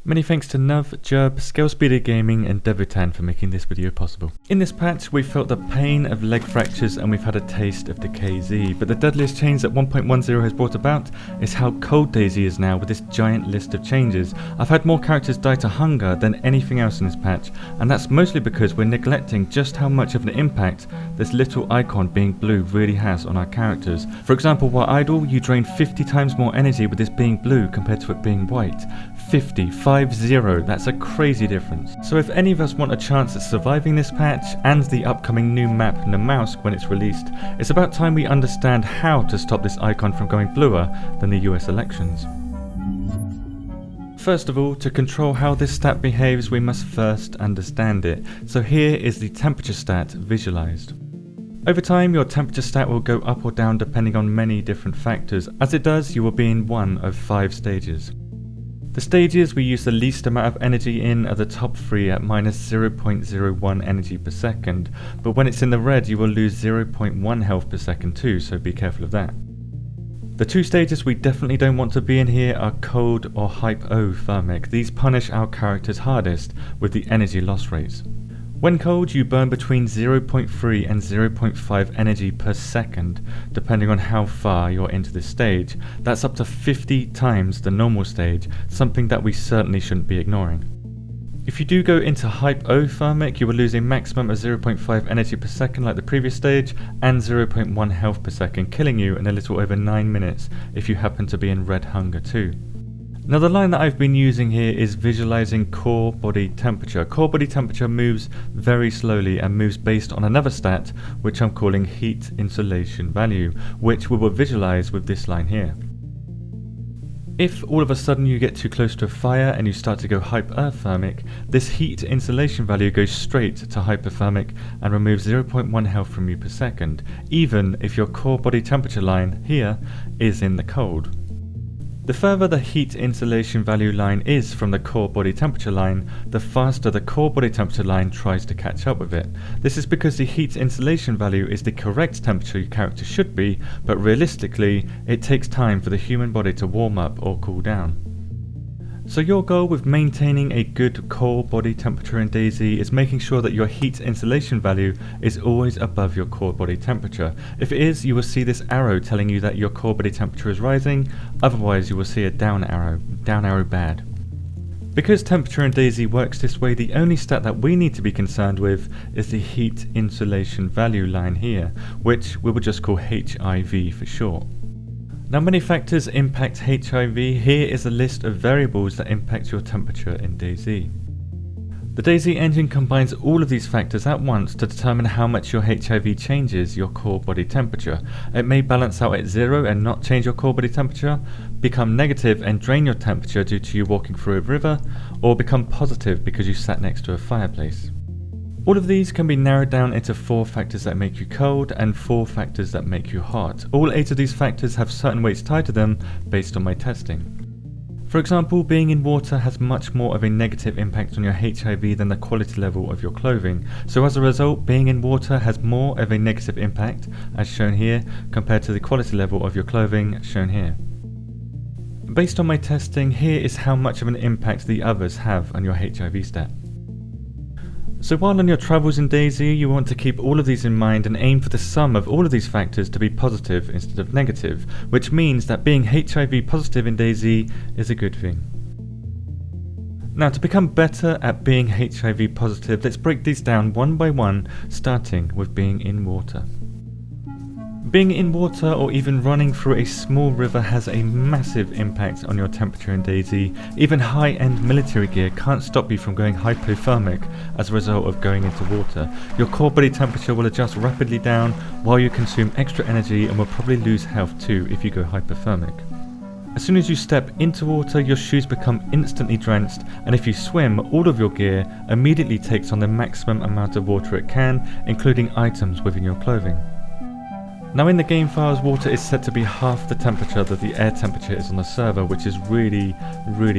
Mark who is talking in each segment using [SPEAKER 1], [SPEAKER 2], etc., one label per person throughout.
[SPEAKER 1] Many thanks to Nuv, Jub, Scalespeeder Gaming and Devutan for making this video possible. In this patch we've felt the pain of leg fractures and we've had a taste of the KZ, but the deadliest change that 1.10 has brought about is how cold DayZ is now with this giant list of changes. I've had more characters die to hunger than anything else in this patch, and that's mostly because we're neglecting just how much of an impact this little icon being blue really has on our characters. For example, while idle you drain 50 times more energy with this being blue compared to it being white. 50, that's a crazy difference. So if any of us want a chance at surviving this patch and the upcoming new map Namalsk when it's released, it's about time we understand how to stop this icon from going bluer than the US elections. First of all, to control how this stat behaves we must first understand it. So here is the temperature stat visualized. Over time your temperature stat will go up or down depending on many different factors. As it does, you will be in one of 5 stages. The stages we use the least amount of energy in are the top 3 at minus 0.01 energy per second, but when it's in the red you will lose 0.1 health per second too, so be careful of that. The 2 stages we definitely don't want to be in here are cold or hypothermic. These punish our characters hardest with the energy loss rates. When cold you burn between 0.3 and 0.5 energy per second, depending on how far you're into this stage. That's up to 50 times the normal stage, something that we certainly shouldn't be ignoring. If you do go into hypothermic, you will lose a maximum of 0.5 energy per second like the previous stage, and 0.1 health per second, killing you in a little over 9 minutes if you happen to be in red hunger too. Now the line that I've been using here is visualizing core body temperature. Core body temperature moves very slowly and moves based on another stat which I'm calling heat insulation value, which we will visualize with this line here. If all of a sudden you get too close to a fire and you start to go hypothermic, this heat insulation value goes straight to hypothermic and removes 0.1 health from you per second, even if your core body temperature line here is in the cold. The further the heat insulation value line is from the core body temperature line, the faster the core body temperature line tries to catch up with it. This is because the heat insulation value is the correct temperature your character should be, but realistically it takes time for the human body to warm up or cool down. So your goal with maintaining a good core body temperature in DayZ is making sure that your heat insulation value is always above your core body temperature. If it is, you will see this arrow telling you that your core body temperature is rising, otherwise you will see a down arrow bad. Because temperature in DayZ works this way, the only stat that we need to be concerned with is the heat insulation value line here, which we will just call HIV for short. Now many factors impact HIV. Here is a list of variables that impact your temperature in DayZ. The DayZ engine combines all of these factors at once to determine how much your HIV changes your core body temperature. It may balance out at 0 and not change your core body temperature, become negative and drain your temperature due to you walking through a river, or become positive because you sat next to a fireplace. All of these can be narrowed down into 4 factors that make you cold and 4 factors that make you hot. All 8 of these factors have certain weights tied to them based on my testing. For example, being in water has much more of a negative impact on your HIV than the quality level of your clothing. So as a result, being in water has more of a negative impact, as shown here, compared to the quality level of your clothing, shown here. Based on my testing, here is how much of an impact the others have on your HIV stat. So while on your travels in DayZ, you want to keep all of these in mind and aim for the sum of all of these factors to be positive instead of negative, which means that being HIV positive in DayZ is a good thing. Now to become better at being HIV positive, let's break these down one by one, starting with being in water. Being in water or even running through a small river has a massive impact on your temperature in DayZ. Even high-end military gear can't stop you from going hypothermic as a result of going into water. Your core body temperature will adjust rapidly down while you consume extra energy and will probably lose health too if you go hypothermic. As soon as you step into water, your shoes become instantly drenched, and if you swim, all of your gear immediately takes on the maximum amount of water it can, including items within your clothing. Now in the game files, water is set to be half the temperature that the air temperature is on the server, which is really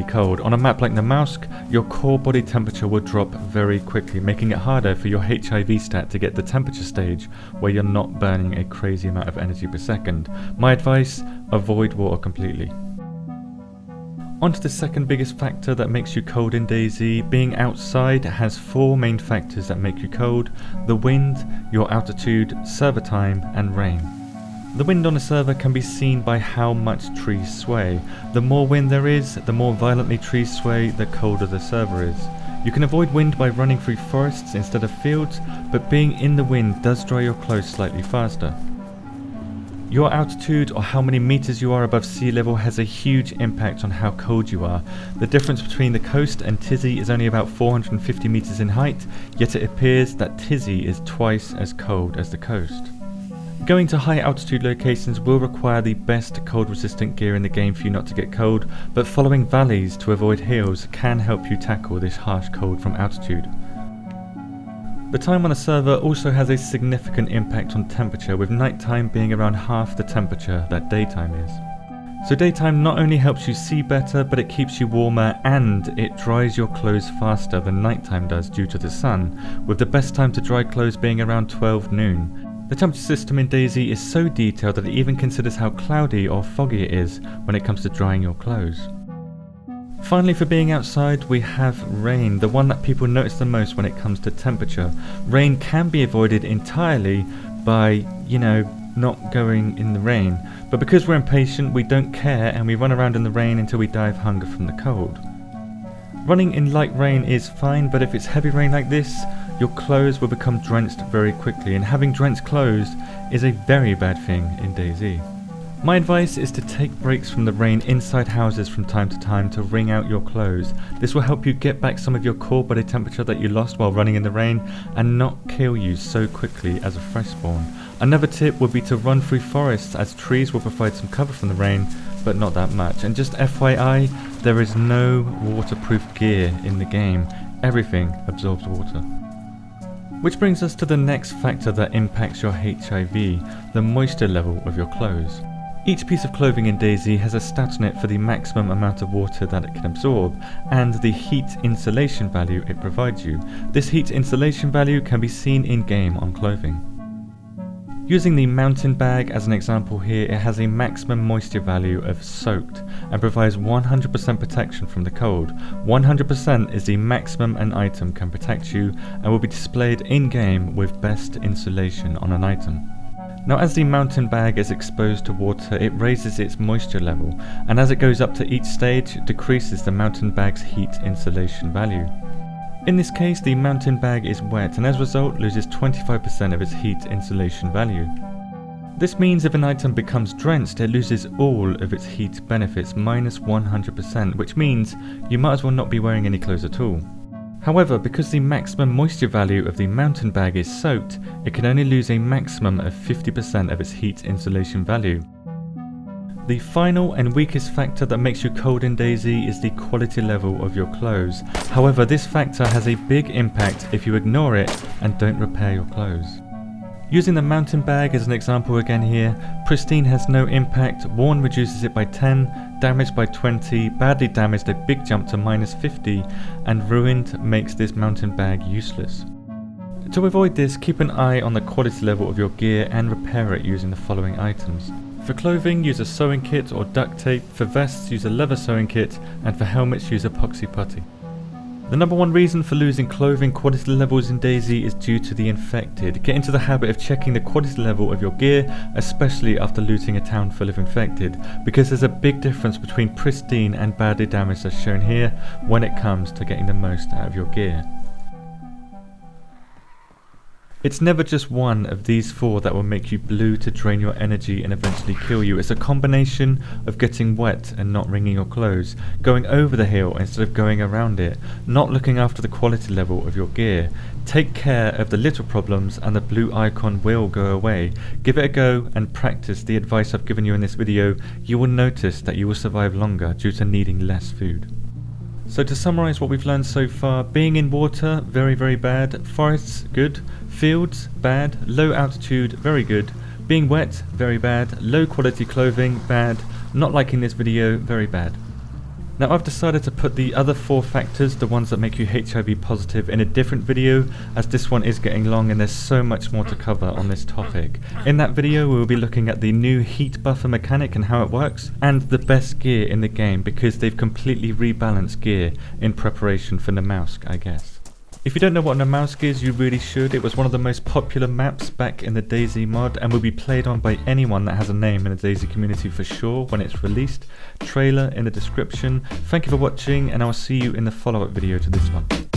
[SPEAKER 1] cold. On a map like Namalsk, your core body temperature will drop very quickly, making it harder for your HIV stat to get the temperature stage where you're not burning a crazy amount of energy per second. My advice, avoid water completely. On to the second biggest factor that makes you cold in DayZ. Being outside has 4 main factors that make you cold: the wind, your altitude, server time, and rain. The wind on a server can be seen by how much trees sway. The more wind there is, the more violently trees sway, the colder the server is. You can avoid wind by running through forests instead of fields, but being in the wind does dry your clothes slightly faster. Your altitude, or how many meters you are above sea level, has a huge impact on how cold you are. The difference between the coast and Tizzy is only about 450 meters in height, yet it appears that Tizzy is twice as cold as the coast. Going to high altitude locations will require the best cold resistant gear in the game for you not to get cold, but following valleys to avoid hills can help you tackle this harsh cold from altitude. The time on a server also has a significant impact on temperature, with nighttime being around half the temperature that daytime is. So daytime not only helps you see better, but it keeps you warmer and it dries your clothes faster than nighttime does due to the sun, with the best time to dry clothes being around 12 noon. The temperature system in DayZ is so detailed that it even considers how cloudy or foggy it is when it comes to drying your clothes. Finally, for being outside, we have rain, the one that people notice the most when it comes to temperature. Rain can be avoided entirely by, not going in the rain, but because we're impatient, we don't care and we run around in the rain until we die of hunger from the cold. Running in light rain is fine, but if it's heavy rain like this, your clothes will become drenched very quickly, and having drenched clothes is a very bad thing in DayZ. My advice is to take breaks from the rain inside houses from time to time to wring out your clothes. This will help you get back some of your core body temperature that you lost while running in the rain and not kill you so quickly as a fresh spawn. Another tip would be to run through forests, as trees will provide some cover from the rain, but not that much. And just FYI, there is no waterproof gear in the game. Everything absorbs water. Which brings us to the next factor that impacts your HIV, the moisture level of your clothes. Each piece of clothing in DayZ has a stat on it for the maximum amount of water that it can absorb, and the heat insulation value it provides you. This heat insulation value can be seen in-game on clothing. Using the mountain bag as an example here, it has a maximum moisture value of soaked and provides 100% protection from the cold. 100% is the maximum an item can protect you and will be displayed in-game with best insulation on an item. Now, as the mountain bag is exposed to water, it raises its moisture level, and as it goes up to each stage, it decreases the mountain bag's heat insulation value. In this case, the mountain bag is wet and as a result loses 25% of its heat insulation value. This means if an item becomes drenched, it loses all of its heat benefits, minus 100%, which means you might as well not be wearing any clothes at all. However, because the maximum moisture value of the mountain bag is soaked, it can only lose a maximum of 50% of its heat insulation value. The final and weakest factor that makes you cold in DayZ is the quality level of your clothes. However, this factor has a big impact if you ignore it and don't repair your clothes. Using the mountain bag as an example again here, pristine has no impact, worn reduces it by 10, damaged by 20, badly damaged a big jump to minus 50, and ruined makes this mountain bag useless. To avoid this, keep an eye on the quality level of your gear and repair it using the following items. For clothing, use a sewing kit or duct tape. For vests, use a leather sewing kit, and for helmets, use epoxy putty. The number one reason for losing clothing quality levels in DayZ is due to the infected. Get into the habit of checking the quality level of your gear, especially after looting a town full of infected, because there's a big difference between pristine and badly damaged as shown here when it comes to getting the most out of your gear. It's never just one of these four that will make you blue to drain your energy and eventually kill you. It's a combination of getting wet and not wringing your clothes, going over the hill instead of going around it, not looking after the quality level of your gear. Take care of the little problems and the blue icon will go away. Give it a go and practice the advice I've given you in this video. You will notice that you will survive longer due to needing less food. So to summarize what we've learned so far, being in water, very, very bad. Forests, good. Fields, bad. Low altitude, very good. Being wet, very bad. Low quality clothing, bad. Not liking this video, very bad. Now I've decided to put the other 4 factors, the ones that make you HIV positive, in a different video, as this one is getting long and there's so much more to cover on this topic. In that video we will be looking at the new heat buffer mechanic and how it works, and the best gear in the game, because they've completely rebalanced gear in preparation for Namalsk, I guess. If you don't know what Namalsk is, you really should. It was one of the most popular maps back in the DayZ mod and will be played on by anyone that has a name in the DayZ community for sure when it's released. Trailer in the description. Thank you for watching, and I will see you in the follow-up video to this one.